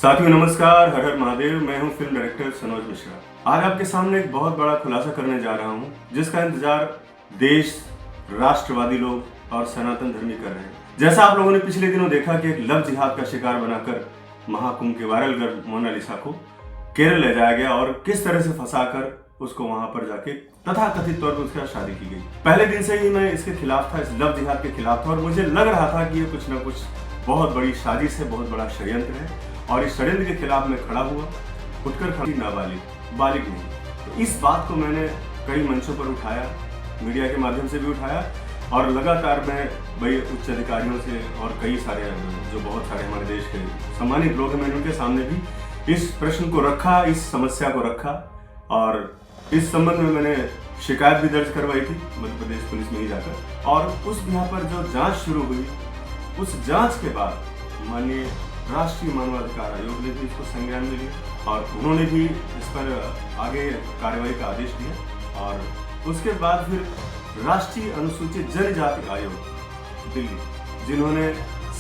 साथियों नमस्कार, हर हर महादेव। मैं हूं फिल्म डायरेक्टर सनोज मिश्रा। आज आपके सामने एक बहुत बड़ा खुलासा करने जा रहा हूं, जिसका इंतजार देश, राष्ट्रवादी लोग और सनातन धर्मी कर रहे हैं। जैसा आप लोगों ने पिछले दिनों देखा कि एक लव जिहाद का शिकार बनाकर महाकुंभ के वायरल गर्ल मोनालिसा को केरल ले जाया गया और किस तरह से फंसाकर उसको वहां पर जाके तथा कथित तौर पर उसके साथ शादी की गई। पहले दिन से ही मैं इसके खिलाफ था, इस लव जिहाद के खिलाफ था, और मुझे लग रहा था कि ये कुछ ना कुछ बहुत बड़ी साजिश है, बहुत बड़ा षड्यंत्र है। और इस षड्यंत्र के खिलाफ मैं खड़ा हुआ, उठकर खड़ी नाबालिग, बालिग नहीं। तो इस बात को मैंने कई मंचों पर उठाया, मीडिया के माध्यम से भी उठाया, और लगातार मैं भाई उच्च अधिकारियों से और कई सारे जो बहुत सारे हमारे देश के सम्मानित लोग हैं, मैंने उनके सामने भी इस प्रश्न को रखा, इस समस्या को रखा, और इस संबंध में मैंने शिकायत भी दर्ज करवाई थी मध्य प्रदेश पुलिस में ही जाकर। और उस यहाँ पर जो जांच शुरू हुई, उस जांच के बाद माननीय राष्ट्रीय मानवाधिकार आयोग ने भी इसको संज्ञान में लिया और उन्होंने भी इस पर आगे कार्रवाई का आदेश दिया। और उसके बाद फिर राष्ट्रीय अनुसूचित जनजाति आयोग दिल्ली, जिन्होंने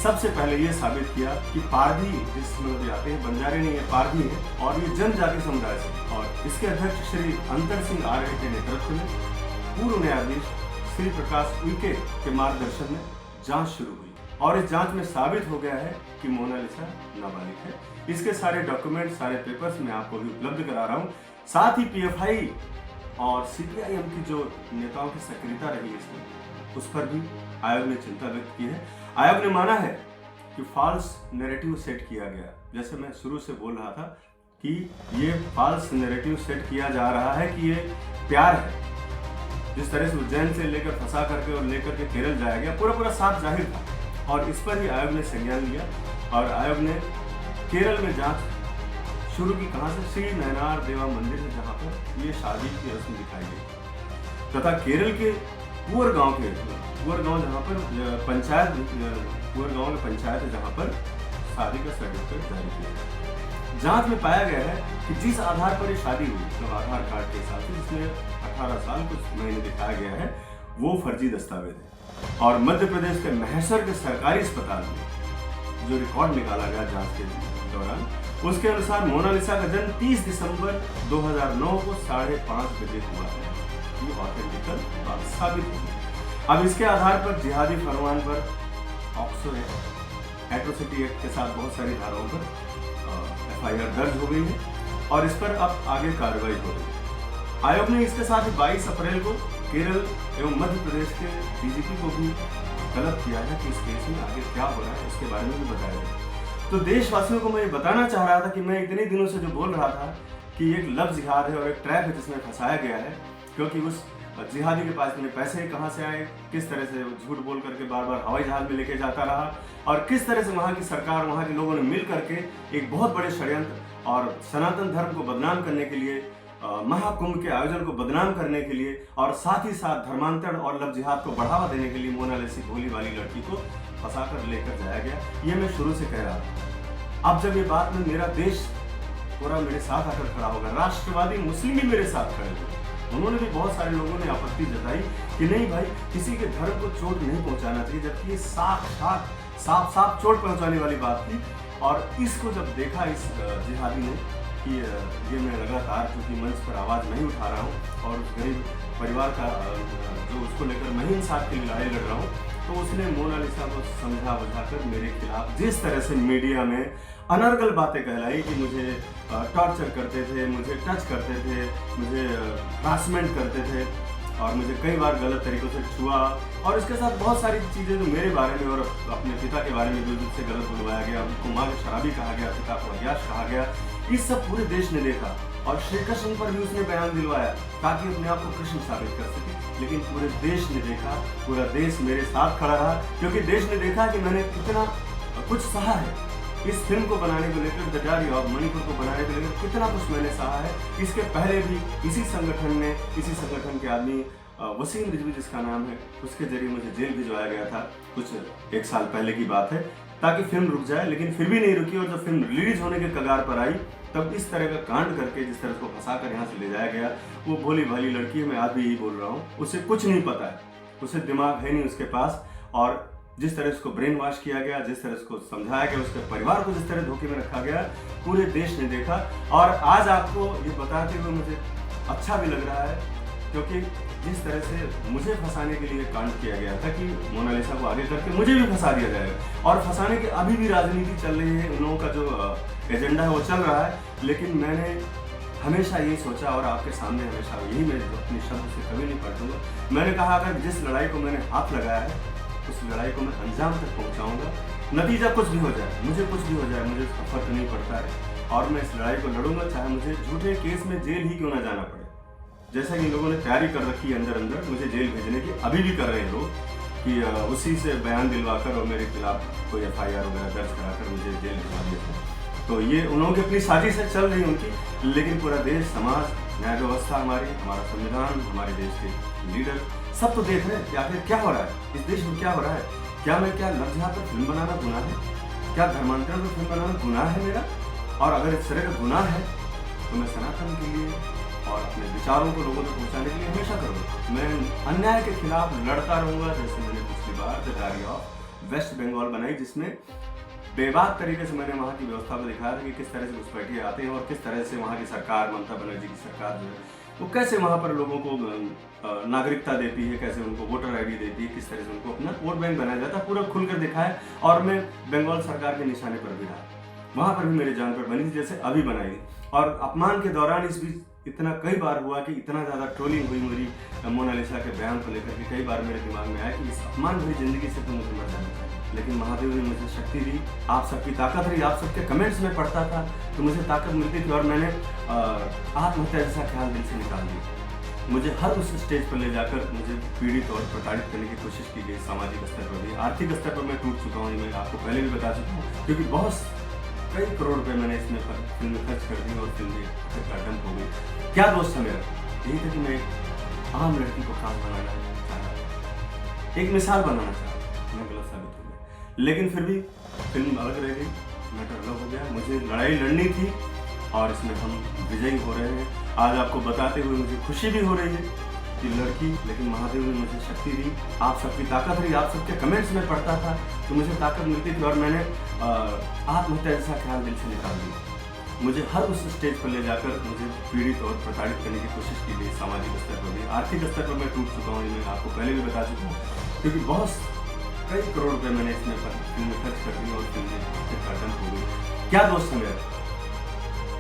सबसे पहले ये साबित किया कि पारधी जिसमें आते हैं, बंजारे नहीं है, पारधी है, और ये जनजाति समुदाय से। और इसके अध्यक्ष श्री अंतर सिंह आर्य के नेतृत्व में पूर्व न्यायाधीश श्री प्रकाश उइके के मार्गदर्शन में जांच शुरू हुई, और इस जांच में साबित हो गया है कि मोनालिसा नाबालिग है। इसके सारे डॉक्यूमेंट, सारे पेपर्स मैं आपको भी उपलब्ध करा रहा हूँ। साथ ही पीएफआई और सीपीआईएम की जो नेताओं की सक्रियता रही इसमें, उस पर भी आयोग ने चिंता व्यक्त की है। आयोग ने माना है कि फॉल्स नैरेटिव सेट किया गया। जैसे मैं शुरू से बोल रहा था कि ये फॉल्स नैरेटिव सेट किया जा रहा है कि ये प्यार है। जिस तरह से उज्जैन से लेकर फंसा करके और लेकर के केरल जाया गया, पूरा साफ जाहिर था, और इस पर ही आयोग ने संज्ञान लिया। और आयोग ने केरल में जांच शुरू की, कहां से? श्री नयनार देवा मंदिर है, जहां पर ये शादी की रस्म दिखाई गई, तथा केरल के पुअर गांव जहां पर पंचायत, पुअर गांव में पंचायत है, जहां पर शादी का सर्टिफिकेट जारी किया। जांच में पाया गया है कि जिस आधार पर ये शादी हुई, तो आधार कार्ड के साथ ही जिसमें 18 साल कुछ महीने दिखाया गया है, वो फर्जी दस्तावेज है। और मध्य प्रदेश के महसर के सरकारी अस्पताल में जो रिकॉर्ड निकाला गया जांच के दौरान, उसके अनुसार मोनालिसा का जन्म 30 दिसंबर 2009 को 5:30 बजे हुआ है। ये ऑथेंटिकल बात साबित हुई। अब इसके आधार पर जिहादी फरमान पर ऑक्सो एक्ट, एट्रोसिटी एक्ट के साथ बहुत सारी धाराओं पर एफआईआर दर्ज हो गई है, और इस पर अब आगे कार्रवाई हो रही है। आयोग ने इसके साथ 22 अप्रैल को केरल एवं मध्य प्रदेश के डीजीपी को भी तलब किया है कि इस केस में आगे क्या हो रहा है, इसके बारे में भी बताया जाए। तो देशवासियों को मैं ये बताना चाह रहा था कि मैं इतने दिनों से जो बोल रहा था कि एक लव जिहाद है और एक ट्रैप है जिसमें फंसाया गया है, क्योंकि उस जिहादी के पास इतने पैसे कहाँ से आए, किस तरह से झूठ बोल करके बार बार हवाई जहाज में लेके जाता रहा, और किस तरह से वहाँ की सरकार, वहाँ के लोगों ने मिल करके एक बहुत बड़े षड्यंत्र और सनातन धर्म को बदनाम करने के लिए, महाकुंभ के आयोजन को बदनाम करने के लिए, और साथ ही साथ धर्मांतरण और लव जिहाद को बढ़ावा देने के लिए मोनालिसा भोली वाली लड़की को फंसाकर लेकर जाया गया। ये मैं शुरू से कह रहा था। अब जब ये बात में मेरा देश पूरा मेरे साथ आकर खड़ा होगा, राष्ट्रवादी मुस्लिम भी मेरे साथ खड़े हुए, उन्होंने भी, बहुत सारे लोगों ने आपत्ति जताई कि नहीं भाई, किसी के धर्म को चोट नहीं पहुंचाना चाहिए, जबकि ये साफ चोट पहुंचाने वाली बात थी। और इसको जब देखा इस जिहादी ने कि ये मैं लगातार, क्योंकि मंच पर आवाज़ नहीं उठा रहा हूँ और उस गरीब परिवार का जो उसको लेकर मैं ही इंसाफ की लड़ाई लड़ रहा हूँ, तो उसने मोनालिसा को समझा बुझाकर मेरे खिलाफ जिस तरह से मीडिया में अनर्गल बातें कहलाई कि मुझे टॉर्चर करते थे, मुझे टच करते थे, मुझे हरासमेंट करते थे, और मुझे कई बार गलत तरीक़ों से छुआ, और इसके साथ बहुत सारी चीज़ें जो मेरे बारे में और अपने पिता के बारे में जो से गलत बुलवाया गया, उनको माँ को शराबी कहा गया, पिता को अज्ञात कहा गया, ये सब पूरे देश ने देखा। और श्री कृष्ण पर भी उसने बयान दिलवाया ताकि अपने आप को कृष्ण साबित कर सके, लेकिन पूरे देश ने देखा, पूरा देश मेरे साथ खड़ा रहा, क्योंकि देश ने देखा कि मैंने कितना कुछ सहा है। इस फिल्म को बनाने को लेकर, द डायरी ऑफ मणिपुर को बनाने को लेकर कितना कुछ मैंने सहा है। इसके पहले भी इसी संगठन के आदमी वसीम रिजवी जिसका नाम है, उसके जरिए मुझे जेल भिजवाया गया था, कुछ 1 साल पहले की बात है, ताकि फिल्म रुक जाए, लेकिन फिर भी नहीं रुकी। और जब फिल्म रिलीज होने के कगार पर आई, तब इस तरह का कांड करके, जिस तरह उसको फंसाकर यहाँ से ले जाया गया, वो भोली भाली लड़की है, मैं आज भी यही बोल रहा हूँ, उसे कुछ नहीं पता है, उसे दिमाग है नहीं उसके पास, और जिस तरह उसको ब्रेन वॉश किया गया, जिस तरह उसको समझाया गया, उसके परिवार को जिस तरह धोखे में रखा गया, पूरे देश ने देखा। और आज आपको ये बताते हुए मुझे अच्छा भी लग रहा है, क्योंकि जिस तरह से मुझे फंसाने के लिए कांड किया गया था कि मोनालिसा को आगे करके मुझे भी फंसा दिया जाएगा, और फंसाने की अभी भी राजनीति चल रही है, उन लोगों का जो एजेंडा है वो चल रहा है। लेकिन मैंने हमेशा यही सोचा, और आपके सामने हमेशा यही मैं अपने शब्द से कभी नहीं पलटूंगा। मैंने कहा अगर जिस लड़ाई को मैंने हाथ लगाया है उस लड़ाई को मैं अंजाम तक पहुंचाऊंगा, नतीजा कुछ भी हो जाए, मुझे कुछ भी हो जाए, मुझे उसका फर्क नहीं पड़ता है, और मैं इस लड़ाई को लड़ूंगा, चाहे मुझे झूठे केस में जेल ही क्यों ना जाना पड़े। जैसा कि लोगों ने तैयारी कर रखी है अंदर अंदर मुझे जेल भेजने की, अभी भी कर रहे हैं लोग, कि उसी से बयान दिलवाकर और मेरे खिलाफ कोई FIR वगैरह दर्ज कराकर मुझे जेल भिजवा दिया। तो ये उन लोगों की अपनी साजिश है, चल रही उनकी, लेकिन पूरा देश, समाज, न्याय व्यवस्था हमारी, हमारा संविधान, हमारे देश के लीडर सब तो देख रहे हैं कि आखिर क्या हो रहा है इस देश में, क्या हो रहा है। क्या लफ्ज़ पर फिल्म बनाना गुनाह है? क्या धर्मांतरण पर फिल्म बनाना गुनाह है मेरा? और अगर इस तरह का गुनाह है तो मैं सनातन के लिए और अपने विचारों को लोगों तक पहुंचाने के लिए हमेशा करूँगा। मैं अन्याय के खिलाफ लड़ता रहूँगा, जैसे मैंने पिछली बार the diary of West Bengal बनाई, जिसमें बेबाक तरीके से मैंने वहाँ की व्यवस्था को दिखाया था कि किस तरह से घुसपैठिए आते हैं और किस तरह से वहाँ की सरकार, ममता बनर्जी की सरकार जो है वो कैसे वहाँ पर लोगों को नागरिकता देती है, कैसे उनको वोटर ID देती है, किस तरह से उनको अपना वोट बैंक बनाया जाता है, पूरा खुलकर दिखाया। और मैं बंगाल सरकार के निशाने पर भी रहा, वहाँ पर भी मेरी जान पर बनी, जैसे अभी बनाई। और अपमान के दौरान इस बीच इतना कई बार हुआ कि इतना ज़्यादा ट्रोलिंग हुई मेरी मोनालिसा के बयान को लेकर के, कई बार मेरे दिमाग में आया कि इस अपमान भरी जिंदगी से तो मुझे मर जाना चाहिए। लेकिन महादेव ने मुझे शक्ति दी, आप सबकी ताकत रही, आप सबके कमेंट्स में पढ़ता था तो मुझे ताकत मिलती थी, और मैंने आत्महत्या जैसा ख्याल दिल से निकाल दिया। मुझे हर उस स्टेज पर ले जाकर मुझे पीड़ित और प्रताड़ित करने की कोशिश की गई, सामाजिक स्तर पर भी, आर्थिक स्तर पर मैं टूट चुका हूँ, मैं आपको पहले भी बता चुका हूँ, क्योंकि बहुत कई करोड़ रुपए मैंने इसमें फिल्म में खर्च कर दी और फिल्म डंप हो गई। क्या दोस्त था मेरा? यही था कि मैं एक आम लड़की को खास बनाना चाह रहा था, एक मिसाल बनाना चाह रहा था, मैं गलत साबित हो गया। लेकिन फिर भी फिल्म अलग रह गई, मैटर अलग हो गया, मुझे लड़ाई लड़नी थी और इसमें हम विजयी हो रहे हैं। आज आपको बताते हुए मुझे खुशी भी हो रही है कि लड़की, लेकिन महादेव ने मुझे शक्ति दी, आप सबकी ताकत रही, आप सबके कमेंट्स में पढ़ता था तो मुझे ताकत मिलती थी, और मैंने आत्महत्या जैसा ख्याल दिल से निकाल दिया। मुझे हर उस स्टेज पर ले जाकर मुझे पीड़ित और प्रताड़ित करने की कोशिश की गई, सामाजिक स्तर पर भी, आर्थिक स्तर पर मैं टूट चुका हूँ, मैं आपको पहले भी बता चुका हूँ, क्योंकि बहुत कई करोड़ रुपए मैंने इसमें फिल्म में खर्च कर दिए और फिल्म डंप हो गई। क्या दोस्त है मेरा?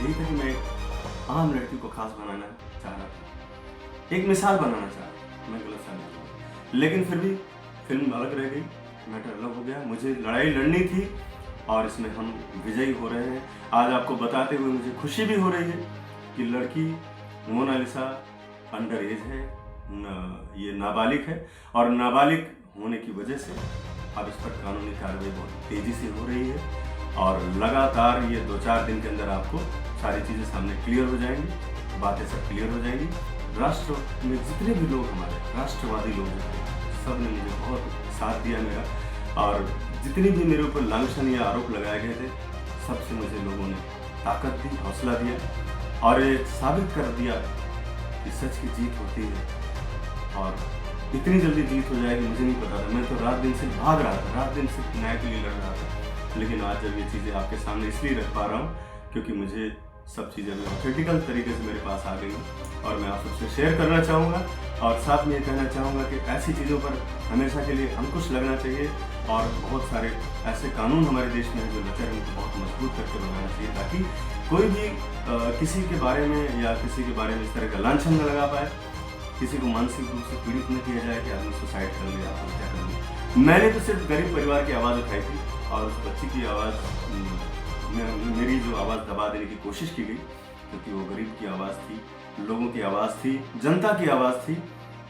यही था कि मैं एक आम लड़की को खास बनाना चाह रहा था, एक मिसाल बनाना चाह रहा था, मैं गलत साबित हो गया। लेकिन फिर भी फिल्म अलग रह गई, मैटर अलग हो गया, मुझे लड़ाई लड़नी थी और इसमें हम विजयी हो रहे हैं। आज आपको बताते हुए मुझे खुशी भी हो रही है कि लड़की मोनालिसा अंडर एज है, ये नाबालिग है, और नाबालिग होने की वजह से अब इस पर कानूनी कार्रवाई बहुत तेज़ी से हो रही है, और लगातार ये 2-4 दिन के अंदर आपको सारी चीज़ें सामने क्लियर हो जाएंगी, बातें सब क्लियर हो जाएंगी। राष्ट्र में जितने भी लोग, हमारे राष्ट्रवादी लोग हैं, सब ने मुझे बहुत साथ दिया मेरा, और जितनी भी मेरे ऊपर लांछन या आरोप लगाए गए थे, सबसे मुझे लोगों ने ताकत दी, हौसला दिया, और ये साबित कर दिया कि सच की जीत होती है। और इतनी जल्दी जीत हो जाएगी मुझे नहीं पता था, मैं तो रात दिन से भाग रहा था, रात दिन से न्याय के लिए लड़ रहा था। लेकिन आज जब ये चीज़ें आपके सामने इसलिए रख पा रहा हूँ क्योंकि मुझे सब चीज़ें ऑथेंटिकल तरीके से मेरे पास आ गई हैं, और मैं आप सबसे शेयर करना चाहूँगा, और साथ में ये कहना चाहूँगा कि ऐसी चीज़ों पर हमेशा के लिए अंकुश लगना चाहिए, और बहुत सारे ऐसे कानून हमारे देश में हैं जो लचर, उनको बहुत मजबूत करके बनाना चाहिए, ताकि कोई भी किसी के बारे में या किसी के बारे में इस तरह का लांछन न लगा पाए, किसी को मानसिक रूप से पीड़ित न किया जाए कि आदमी सुसाइड कर लिया, आत्महत्या कर ली। मैंने तो सिर्फ गरीब परिवार की आवाज़ उठाई थी, और उस बच्ची की आवाज़, मेरी जो आवाज़ दबा देने की कोशिश की गई, क्योंकि वो गरीब की आवाज़ थी, लोगों की आवाज़ थी, जनता की आवाज़ थी।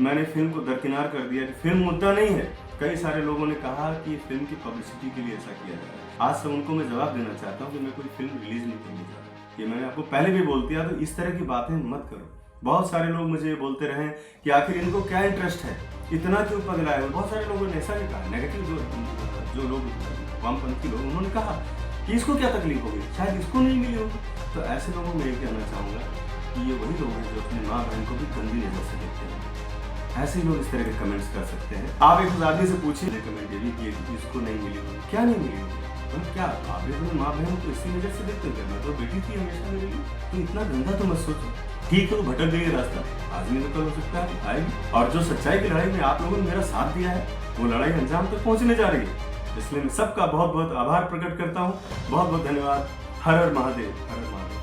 मैंने फिल्म को दरकिनार कर दिया कि फिल्म मुद्दा नहीं है। कई सारे लोगों ने कहा कि फिल्म की पब्लिसिटी के लिए ऐसा किया जा रहा है। आज से उनको मैं जवाब देना चाहता हूँ कि मैं कोई फिल्म रिलीज नहीं करने जा रहा। ये मैंने आपको पहले भी बोल दिया, तो इस तरह की बातें मत करो। बहुत सारे लोग मुझे बोलते रहे कि आखिर इनको क्या इंटरेस्ट है, इतना क्यों पगलाए हुए। बहुत सारे लोगों ने ऐसा भी कहा, नेगेटिव जो लोग वामपंथी लोग, उन्होंने कहा कि इसको क्या तकलीफ होगी, शायद इसको नहीं मिली होगी। तो ऐसे लोगों में ये कहना चाहूँगा कि ये वही लोग हैं जो अपने माँ बहन को भी गंदी नज़र से देखते हैं। ऐसे लोग इस तरह के कमेंट्स कर सकते हैं। आप एक आदमी से पूछिए कमेंट ये भी किए कि इसको नहीं मिली होगी, क्या नहीं मिली होगी, मतलब क्या आप भी अपने माँ बहन को इसी वजह से देखते थे, मैं तो बेटी थी हमेशा मेरे लिए, तो इतना गंदा तो मत सोचो। ठीक है वो भटक गई रास्ता, आज नहीं तो कल हो सकता है आएगी, और जो सच्चाई की लड़ाई में आप लोगों ने मेरा साथ दिया है वो लड़ाई अंजाम तक पहुंचने जा रही है। इसलिए मैं सबका बहुत बहुत आभार प्रकट करता हूँ। बहुत बहुत धन्यवाद। हर हर महादेव, हर हर महादेव।